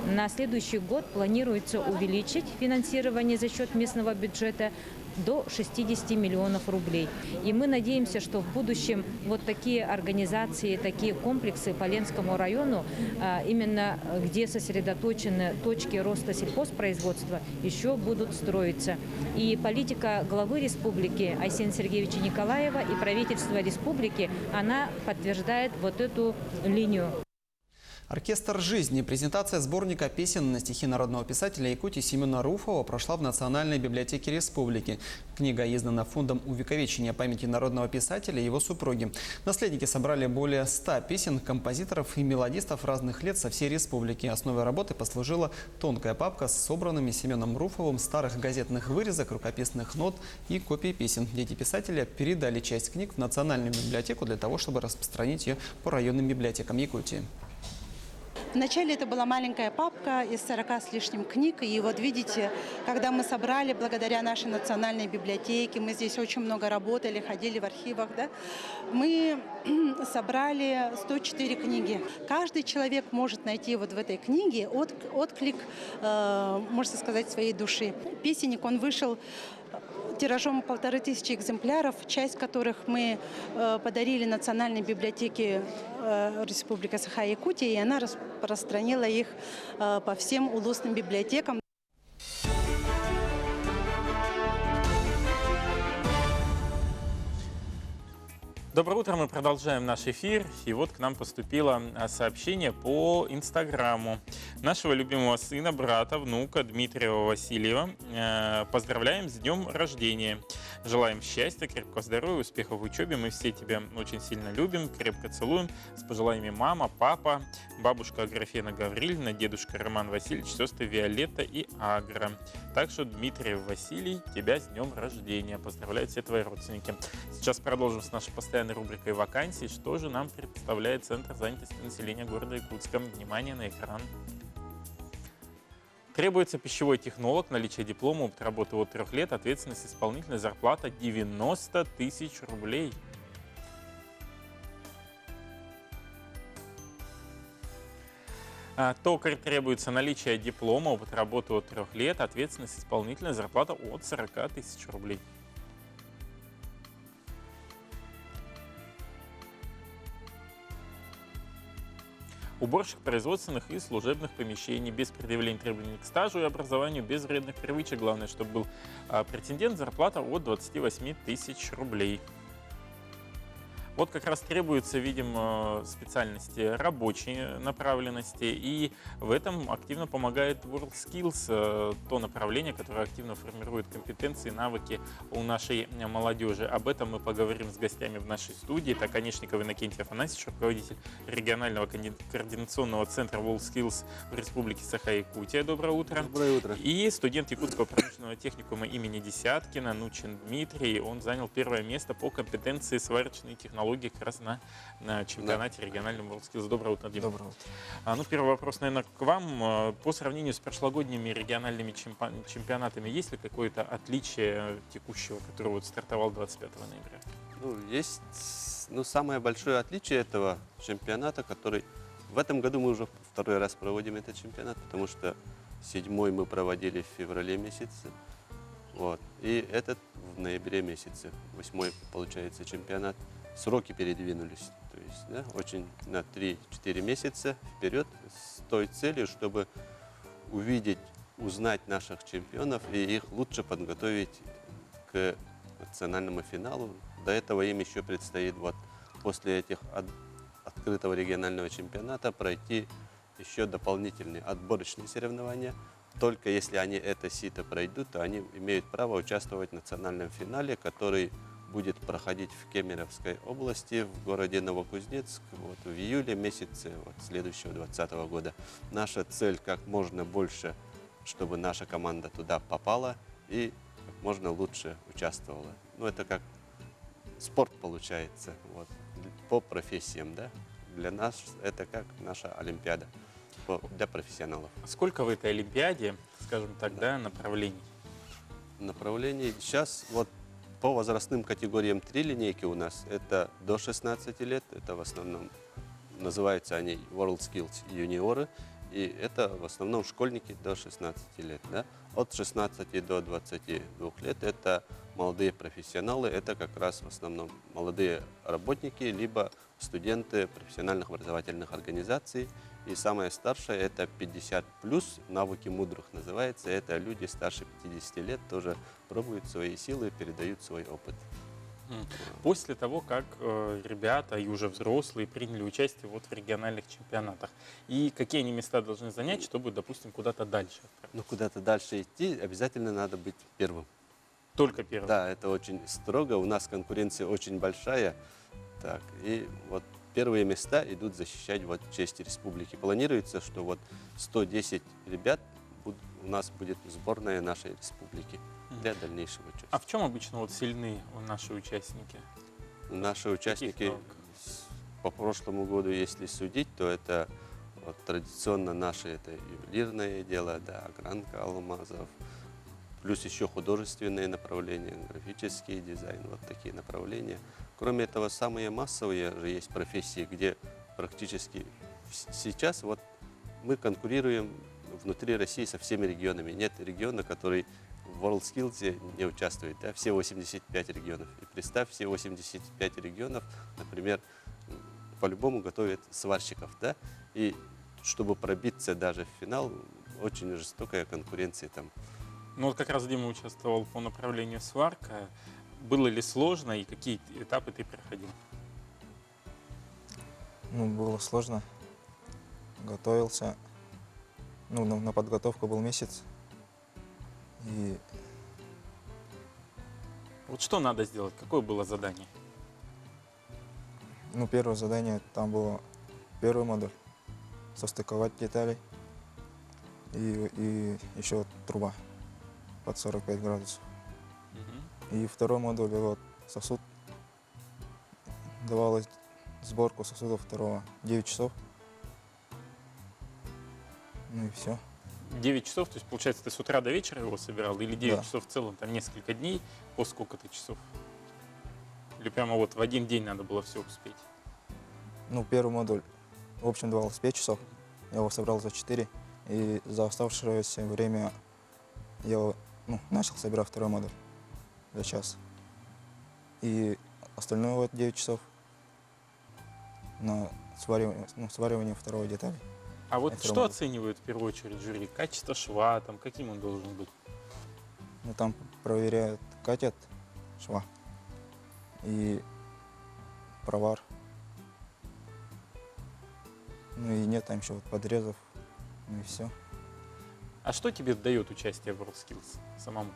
На следующий год планируется увеличить финансирование за счет местного бюджета до 60 миллионов рублей. И мы надеемся, что в будущем вот такие организации, такие комплексы по Ленскому району, именно где сосредоточены точки роста сельхозпроизводства, еще будут строиться. И политика главы республики Айсена Сергеевича Николаева и правительства республики, она подтверждает вот эту линию. Оркестр жизни. Презентация сборника песен на стихи народного писателя Якутии Семена Руфова прошла в Национальной библиотеке республики. Книга издана Фондом увековечения памяти народного писателя и его супруги. Наследники собрали более 100 песен композиторов и мелодистов разных лет со всей республики. Основой работы послужила тонкая папка с собранными Семеном Руфовым старых газетных вырезок, рукописных нот и копий песен. Дети писателя передали часть книг в Национальную библиотеку для того, чтобы распространить ее по районным библиотекам Якутии. Вначале это была маленькая папка из 40 с лишним книг. И вот видите, когда мы собрали, благодаря нашей национальной библиотеке, мы здесь очень много работали, ходили в архивах, да, мы собрали 104 книги. Каждый человек может найти вот в этой книге отклик, можно сказать, своей души. Песенник, он вышел тиражом 1500 экземпляров, часть которых мы подарили Национальной библиотеке Республики Саха-Якутия, и она распространила их по всем улусным библиотекам. Доброе утро, мы продолжаем наш эфир. И вот к нам поступило сообщение по Инстаграму нашего любимого сына, брата, внука Дмитрия Васильева. Поздравляем с днем рождения. Желаем счастья, крепкого здоровья, успехов в учебе. Мы все тебя очень сильно любим, крепко целуем. С пожеланиями мама, папа, бабушка Аграфена Гаврильевна, дедушка Роман Васильевич, сестры Виолетта и Агра. Так что, Дмитрий Василий, тебя с днем рождения. Поздравляют все твои родственники. Сейчас продолжим с нашей постоянной рубрикой «Вакансии». Что же нам представляет Центр занятости населения города Якутска? Внимание на экран. Требуется пищевой технолог, наличие диплома, опыт работы от 3 лет, ответственность исполнительная, зарплата 90 тысяч рублей. Токарь требуется наличие диплома, опыт работы от 3 лет, ответственность исполнительная, зарплата от 40 тысяч рублей. Уборщик производственных и служебных помещений, без предъявления требований к стажу и образованию, без вредных привычек. Главное, чтобы был претендент, зарплата от 28 тысяч рублей. Вот как раз требуется, видим, специальности рабочей направленности, и в этом активно помогает WorldSkills, то направление, которое активно формирует компетенции, навыки у нашей молодежи. Об этом мы поговорим с гостями в нашей студии. Это Конечников Иннокентий Афанасьевич, руководитель регионального координационного центра WorldSkills в Республике Саха-Якутия. Доброе утро. Доброе утро. И студент Якутского промышленного техникума имени Десяткина Нучин Дмитрий. Он занял 1 место по компетенции сварочной технологии как раз на чемпионате регионального WorldSkills. Доброе утро, Дима. Доброе утро. Ну, первый вопрос, наверное, к вам. По сравнению с прошлогодними региональными чемпионатами, есть ли какое-то отличие текущего, который вот стартовал 25 ноября? Ну, есть самое большое отличие этого чемпионата, который в этом году мы уже 2-й раз проводим этот чемпионат, потому что 7-й мы проводили в феврале месяце, вот, и этот в ноябре месяце, 8-й получается чемпионат. Сроки передвинулись, то есть, да, очень на 3-4 месяца вперед с той целью, чтобы увидеть, узнать наших чемпионов и их лучше подготовить к национальному финалу. До этого им еще предстоит вот после этих открытого регионального чемпионата пройти еще дополнительные отборочные соревнования. Только если они это сито пройдут, то они имеют право участвовать в национальном финале, который будет проходить в Кемеровской области, в городе Новокузнецк, вот, в июле месяце следующего 2020 года. Наша цель как можно больше, чтобы наша команда туда попала и как можно лучше участвовала. Ну, это как спорт получается, вот, по профессиям, да. Для нас это как наша Олимпиада для профессионалов. Сколько в этой Олимпиаде, скажем так, да, направлений? Направлений сейчас вот по возрастным категориям 3 линейки у нас. Это до 16 лет, это в основном называются они WorldSkills юниоры, и это в основном школьники до 16 лет. Да? От 16 до 22 лет это молодые профессионалы, это как раз в основном молодые работники, либо студенты профессиональных образовательных организаций. И самое старшее это 50+, навыки мудрых называется, это люди старше 50 лет, тоже пробуют свои силы, передают свой опыт. После того, как ребята и уже взрослые приняли участие вот в региональных чемпионатах, и какие они места должны занять, чтобы, допустим, куда-то дальше? Ну, куда-то дальше идти, обязательно надо быть первым. Только первым? Да, это очень строго, у нас конкуренция очень большая. Так, и вот первые места идут защищать вот честь республики. Планируется, что вот 110 ребят у нас будет сборная нашей республики для дальнейшего участия. А в чем обычно вот сильны наши участники? Наши участники по прошлому году, если судить, то это вот, традиционно наши это ювелирное дело, да, огранка алмазов, плюс еще художественные направления, графический дизайн, вот такие направления. Кроме этого, самые массовые же есть профессии, где практически сейчас вот мы конкурируем внутри России со всеми регионами. Нет региона, который в WorldSkills не участвует. Да? Все 85 регионов. И представь, все 85 регионов, например, по-любому готовят сварщиков. Да? И чтобы пробиться даже в финал, очень жестокая конкуренция там. Ну вот как раз Дима участвовал по направлению сварка. Было ли сложно и какие этапы ты проходил? Ну, было сложно. Готовился. Ну, на подготовку был месяц. И Вот что надо сделать? Какое было задание? ну, первое задание там было первый модуль. Состыковать детали. И еще труба под 45 градусов. И второй модуль, вот, сосуд. Давалось сборку сосудов второго 9 часов. Ну и все. 9 часов, то есть, получается, ты с утра до вечера его собирал? Или 9 Да. часов в целом, там несколько дней, по сколько-то часов? Или прямо вот в один день надо было все успеть? Ну, первый модуль, в общем, давалось 5 часов. Я его собрал за 4. И за оставшееся время я начал собирать второй модуль за час. И остальное вот 9 часов на сваривание второй детали. А вот Это что модуль. оценивают в первую очередь жюри? Качество шва, там, каким он должен быть? Ну, там проверяют, катят шва и провар. Ну и нет там еще вот подрезов. Ну и все. А что тебе дает участие в WorldSkills самому?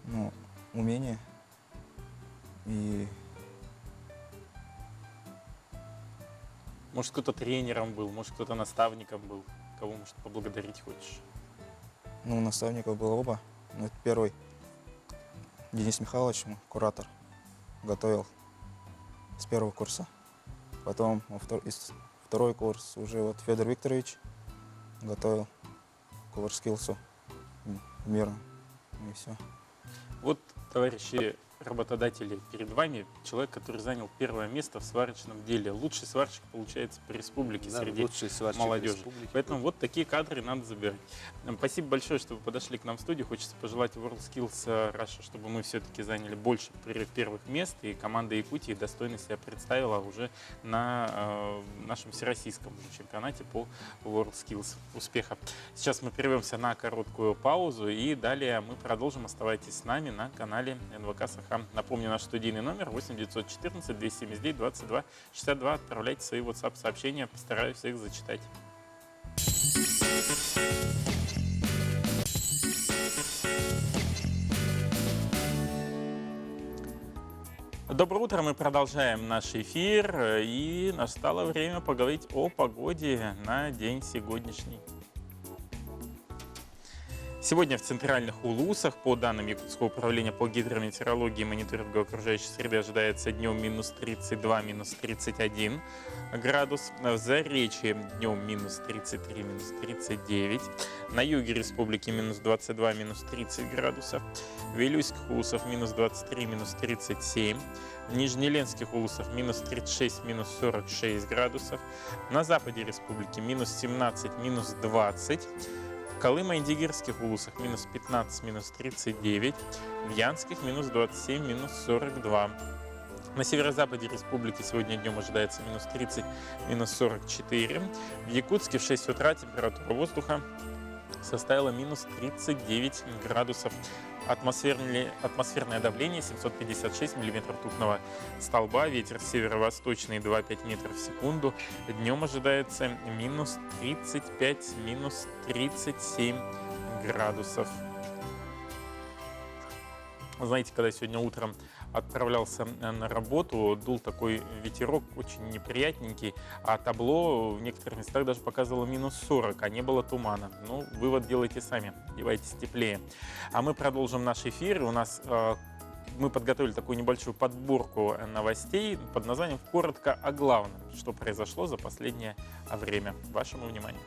Ну, умение и Может, кто-то тренером был, может, кто-то наставником был. Кого, может, поблагодарить хочешь? ну, наставников было оба. Ну, это первый Денис Михайлович, куратор, готовил с первого курса. Потом второй курс уже вот Федор Викторович готовил к WorldSkills мирно. И все. Вот, товарищи работодатели, перед вами человек, который занял первое место в сварочном деле. Лучший сварщик, получается, по республике, Да, среди лучший сварщик молодежи. республики. Поэтому вот такие кадры надо забирать. Спасибо большое, что вы подошли к нам в студию. Хочется пожелать WorldSkills Russia, чтобы мы все-таки заняли больше первых мест, и команда Якутии достойно себя представила уже на нашем всероссийском чемпионате по WorldSkills. Успехов! Сейчас мы прервемся на короткую паузу, и далее мы продолжим. Оставайтесь с нами на канале НВК Саха. Напомню, наш студийный номер 8 914 279 22 62. Отправляйте свои WhatsApp-сообщения, постараюсь их зачитать. Доброе утро, мы продолжаем наш эфир, и настало время поговорить о погоде на день сегодняшний. Сегодня в центральных Улусах, по данным Якутского управления по гидрометеорологии и мониторингу окружающей среды, ожидается днем минус 32, минус 31 градус. В Заречье днем минус 33, минус 39. На юге республики минус 22, минус 30 градусов. В Вилюйских Улусах минус 23, минус 37. В Нижнеленских Улусах минус 36, минус 46 градусов. На западе республики минус 17, минус 20. В Колымо-Индигирских Улусах минус 15, минус 39. В Янских минус 27, минус 42. На северо-западе республики сегодня днем ожидается минус 30, минус 44. В Якутске в 6 утра температура воздуха составила минус 39 градусов. Атмосферное давление 756 миллиметров ртутного столба. Ветер северо-восточный 2,5 метров в секунду. Днем ожидается минус 35, минус 37 градусов. Знаете, когда сегодня утром отправлялся на работу, дул такой ветерок очень неприятненький, а табло в некоторых местах даже показывало минус 40, а не было тумана. Ну, вывод делайте сами, одевайтесь теплее. А мы продолжим наш эфир. У нас мы подготовили такую небольшую подборку новостей под названием «Коротко о главном», что произошло за последнее время. Вашему вниманию.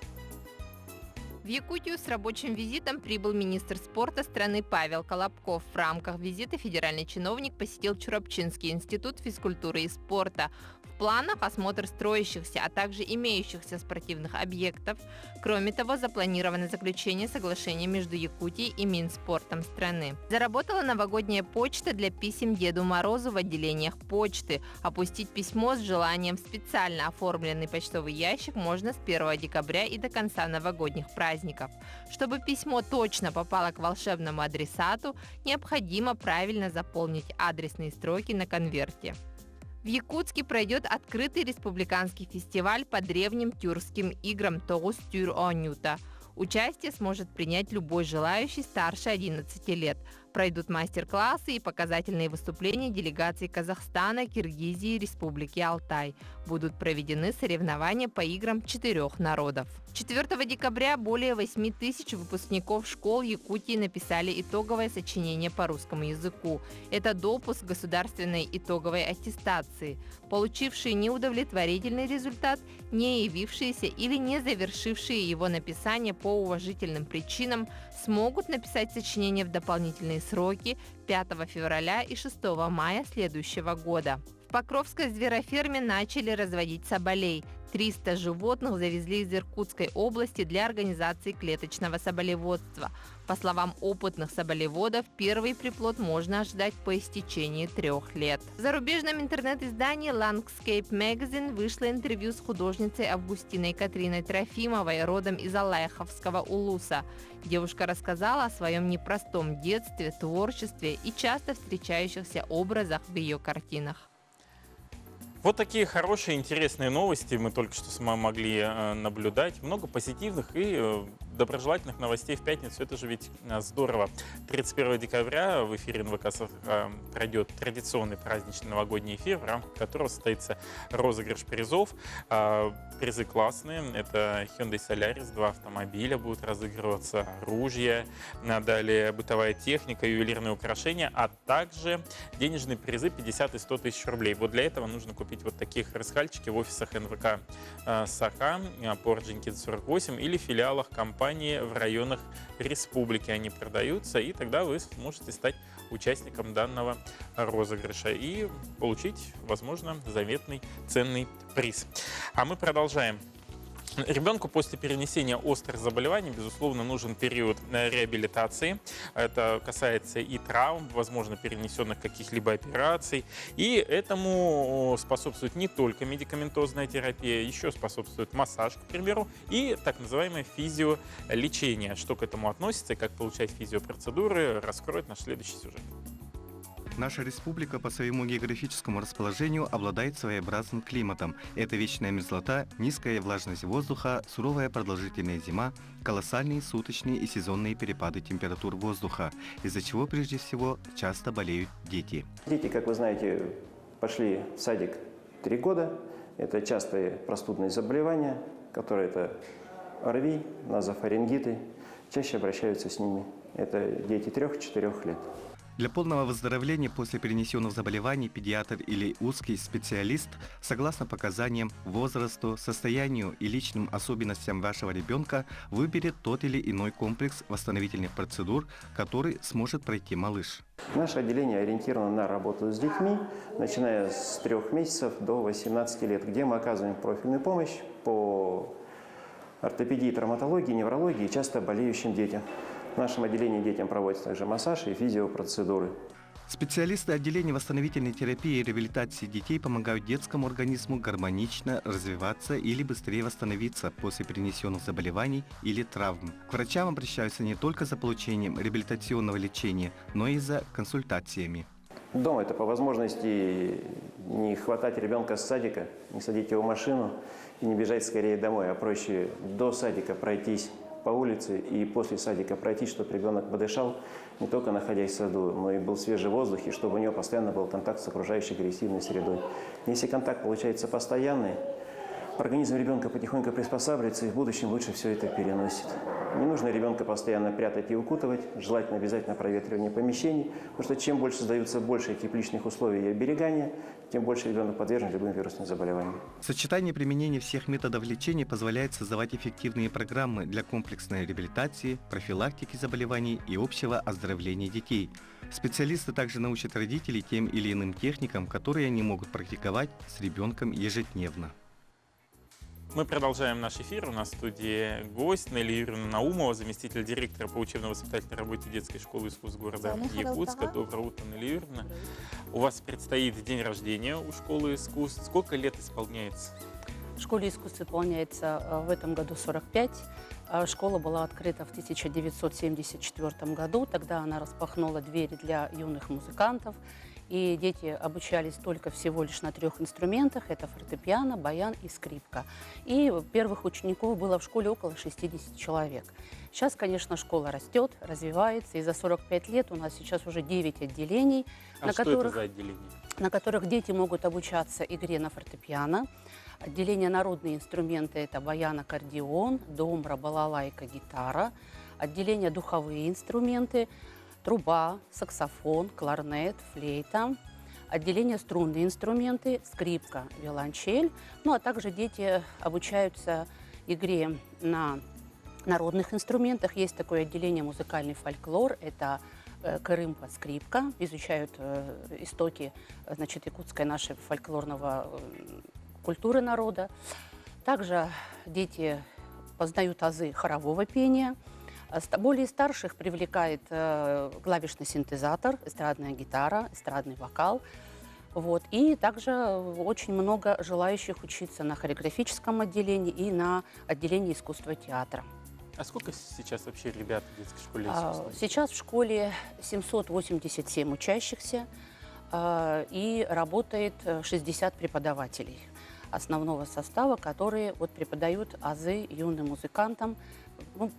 В В Якутию с рабочим визитом прибыл министр спорта страны Павел Колобков. В рамках визита федеральный чиновник посетил Чурапчинский институт физкультуры и спорта. В планах осмотр строящихся, а также имеющихся спортивных объектов. Кроме того, запланировано заключение соглашения между Якутией и Минспортом страны. Заработала новогодняя почта для писем Деду Морозу в отделениях почты. Опустить письмо с желанием в специально оформленный почтовый ящик можно с 1 декабря и до конца новогодних праздников. Чтобы письмо точно попало к волшебному адресату, необходимо правильно заполнить адресные строки на конверте. В Якутске пройдет открытый республиканский фестиваль по древним тюркским играм Тогус Тюр Онюта. Участие сможет принять любой желающий старше 11 лет. Пройдут мастер-классы и показательные выступления делегаций Казахстана, Киргизии и Республики Алтай. Будут проведены соревнования по играм 4 народов. 4 декабря более 8 тысяч выпускников школ Якутии написали итоговое сочинение по русскому языку. Это допуск к государственной итоговой аттестации. Получившие неудовлетворительный результат, не явившиеся или не завершившие его написание по уважительным причинам, смогут написать сочинение в дополнительные сроки 5 февраля и 6 мая следующего года. В Покровской звероферме начали разводить соболей. 300 животных завезли из Иркутской области для организации клеточного соболеводства. По словам опытных соболеводов, первый приплод можно ожидать по истечении 3 лет. В зарубежном интернет-издании Landscape Magazine вышло интервью с художницей Августиной Катриной Трофимовой, родом из Алайховского улуса. Девушка рассказала о своем непростом детстве, творчестве и часто встречающихся образах в ее картинах. Вот такие хорошие, интересные новости мы только что с вами могли наблюдать. Много позитивных и доброжелательных новостей в пятницу. Это же ведь здорово. 31 декабря в эфире НВК пройдет традиционный праздничный новогодний эфир, в рамках которого состоится розыгрыш призов. Призы классные. Это Hyundai Solaris, 2 автомобиля будут разыгрываться, ружья, далее бытовая техника, ювелирные украшения, а также денежные призы 50 и 100 тысяч рублей. Вот для этого нужно купить вот такие рысхальчики в офисах НВК Саха по Орджоникидзе 48 или филиалах компании в районах республики. Они продаются, и тогда вы сможете стать участником данного розыгрыша и получить, возможно, заветный ценный приз. А мы продолжаем. Ребенку после перенесения острых заболеваний, безусловно, нужен период реабилитации. Это касается и травм, возможно, перенесенных каких-либо операций. И этому способствует не только медикаментозная терапия, еще способствует массаж, к примеру, и так называемое физиолечение. Что к этому относится и как получать физиопроцедуры, раскроет наш следующий сюжет. Наша республика по своему географическому расположению обладает своеобразным климатом. Это вечная мерзлота, низкая влажность воздуха, суровая продолжительная зима, колоссальные суточные и сезонные перепады температур воздуха, из-за чего прежде всего часто болеют дети. Дети, как вы знаете, пошли в садик 3 года. Это частые простудные заболевания, которые это ОРВИ, назофарингиты. Чаще обращаются с ними. Это дети 3-4 лет. Для полного выздоровления после перенесенных заболеваний педиатр или узкий специалист, согласно показаниям, возрасту, состоянию и личным особенностям вашего ребенка, выберет тот или иной комплекс восстановительных процедур, который сможет пройти малыш. Наше отделение ориентировано на работу с детьми, начиная с 3 месяцев до 18 лет, где мы оказываем профильную помощь по ортопедии, травматологии, неврологии и часто болеющим детям. В нашем отделении детям проводятся также массаж и физиопроцедуры. Специалисты отделения восстановительной терапии и реабилитации детей помогают детскому организму гармонично развиваться или быстрее восстановиться после перенесенных заболеваний или травм. К врачам обращаются не только за получением реабилитационного лечения, но и за консультациями. Дома это по возможности не хватать ребенка с садика, не садить его в машину и не бежать скорее домой, а проще до садика пройтись по улице и после садика пройти, чтобы ребенок подышал, не только находясь в саду, но и был свежий воздух, и чтобы у него постоянно был контакт с окружающей агрессивной средой. Если контакт получается постоянный, организм ребенка потихоньку приспосабливается и в будущем лучше все это переносит. Не нужно ребенка постоянно прятать и укутывать, желательно обязательно проветривание помещений, потому что чем больше создаются большие тепличных условий и оберегания, тем больше ребенок подвержен любым вирусным заболеваниям. Сочетание применения всех методов лечения позволяет создавать эффективные программы для комплексной реабилитации, профилактики заболеваний и общего оздоровления детей. Специалисты также научат родителей тем или иным техникам, которые они могут практиковать с ребенком ежедневно. Мы продолжаем наш эфир. У нас в студии гость Нелли Юрьевна Наумова, заместитель директора по учебно-воспитательной работе детской школы искусств города Якутска. Доброе утро, Нелли Юрьевна. У вас предстоит день рождения у школы искусств. Сколько лет исполняется? Школе искусств исполняется в этом году 45. Школа была открыта в 1974 году. Тогда она распахнула двери для юных музыкантов. И дети обучались только всего лишь на 3 инструментах. Это фортепиано, баян и скрипка. И первых учеников было в школе около 60 человек. Сейчас, конечно, школа растет, развивается. И за 45 лет у нас сейчас уже 9 отделений, на которых дети могут обучаться игре на фортепиано. Отделение народные инструменты – это баян, аккордеон, домбра, балалайка, гитара. Отделение духовые инструменты – труба, саксофон, кларнет, флейта. Отделение струнные инструменты, скрипка, виолончель. Ну а также дети обучаются игре на народных инструментах. Есть такое отделение музыкальный фольклор, это кырымпа, скрипка. Изучают истоки, значит, якутской нашей фольклорного культуры народа. Также дети познают азы хорового пения. Более старших привлекает клавишный синтезатор, эстрадная гитара, эстрадный вокал. Вот. И также очень много желающих учиться на хореографическом отделении и на отделении искусства театра. А сколько сейчас вообще ребят в детской школе искусств? Сейчас в школе 787 учащихся и работает 60 преподавателей основного состава, которые вот преподают азы юным музыкантам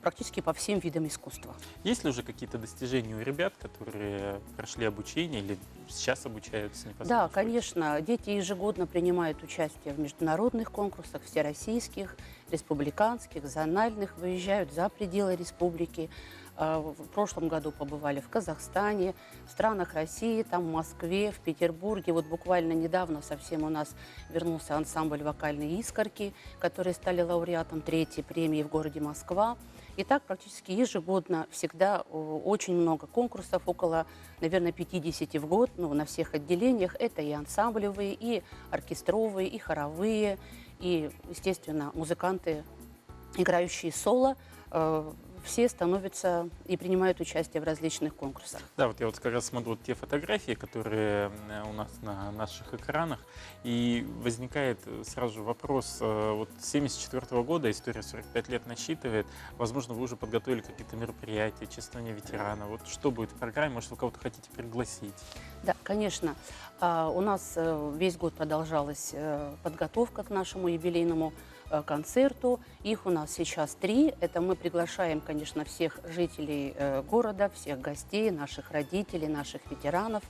практически по всем видам искусства. Есть ли уже какие-то достижения у ребят, которые прошли обучение или сейчас обучаются непосредственно? Да, конечно. Дети ежегодно принимают участие в международных конкурсах, всероссийских, республиканских, зональных, выезжают за пределы республики. В прошлом году побывали в Казахстане, в странах России, там в Москве, в Петербурге. Вот буквально недавно совсем у нас вернулся ансамбль «Вокальные искорки», которые стали лауреатом 3-й премии в городе Москва. И так практически ежегодно всегда очень много конкурсов, около, наверное, 50 в год, на всех отделениях. Это и ансамблевые, и оркестровые, и хоровые, и, естественно, музыканты, играющие соло. Все становятся и принимают участие в различных конкурсах. Да, вот я вот как раз смотрю те фотографии, которые у нас на наших экранах, и возникает сразу же вопрос, вот с 1974 года история 45 лет насчитывает, возможно, вы уже подготовили какие-то мероприятия, чествование ветерана, вот что будет в программе, может, вы кого-то хотите пригласить? Да, конечно. У нас весь год продолжалась подготовка к нашему юбилейному концерту. Их у нас сейчас 3. Это мы приглашаем, конечно, всех жителей города, всех гостей, наших родителей, наших ветеранов.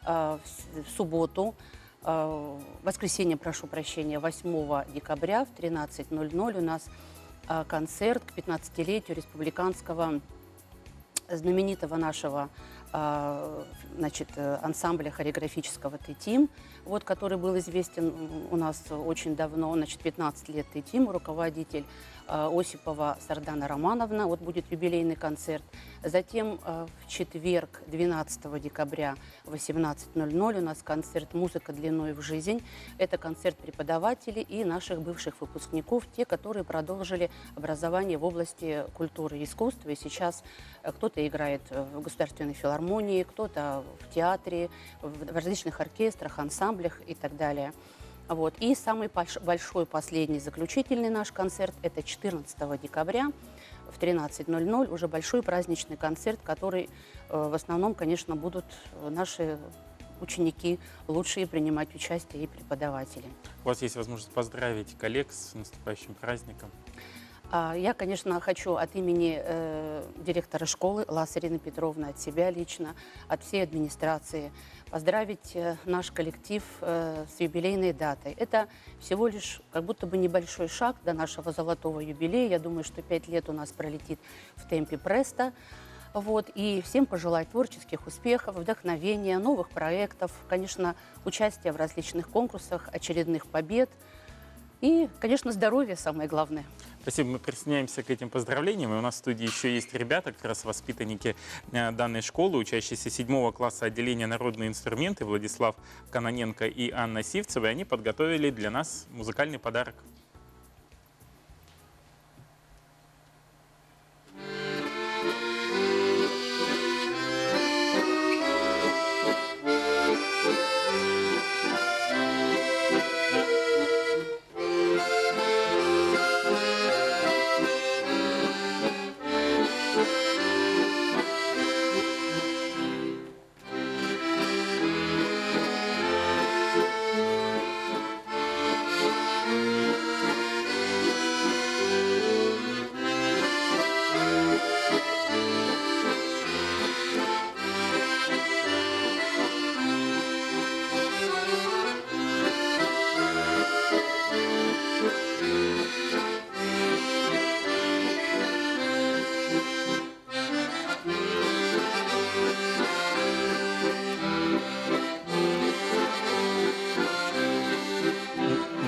В субботу, воскресенье, прошу прощения, 8 декабря в 13:00 у нас концерт к 15-летию республиканского знаменитого нашего ансамбля хореографического «Т-Тим», вот, который был известен у нас очень давно, 15 лет «Т-Тим», руководитель Осипова Сардана Романовна, вот будет юбилейный концерт. Затем в четверг, 12 декабря, 18:00 у нас концерт «Музыка длиной в жизнь». Это концерт преподавателей и наших бывших выпускников, те, которые продолжили образование в области культуры и искусства. И сейчас кто-то играет в Государственной филармонии, кто-то в театре, в различных оркестрах, ансамблях и так далее. Вот. И самый большой, последний, заключительный наш концерт – это 14 декабря в 13:00, уже большой праздничный концерт, который в основном, конечно, будут наши ученики лучшие принимать участие и преподаватели. У вас есть возможность поздравить коллег с наступающим праздником? Я, конечно, хочу от имени директора школы Лас Ирины Петровны, от себя лично, от всей администрации поздравить наш коллектив с юбилейной датой. Это всего лишь как будто бы небольшой шаг до нашего золотого юбилея. Я думаю, что 5 лет у нас пролетит в темпе преста. Вот. И всем пожелать творческих успехов, вдохновения, новых проектов, конечно, участия в различных конкурсах, очередных побед. И, конечно, здоровье самое главное. Спасибо, мы присоединяемся к этим поздравлениям. И у нас в студии еще есть ребята, как раз воспитанники данной школы, учащиеся 7 класса отделения «Народные инструменты» Владислав Каноненко и Анна Сивцева. И они подготовили для нас музыкальный подарок.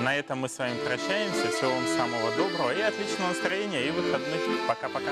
На этом мы с вами прощаемся. Всего вам самого доброго и отличного настроения и выходных. Пока-пока.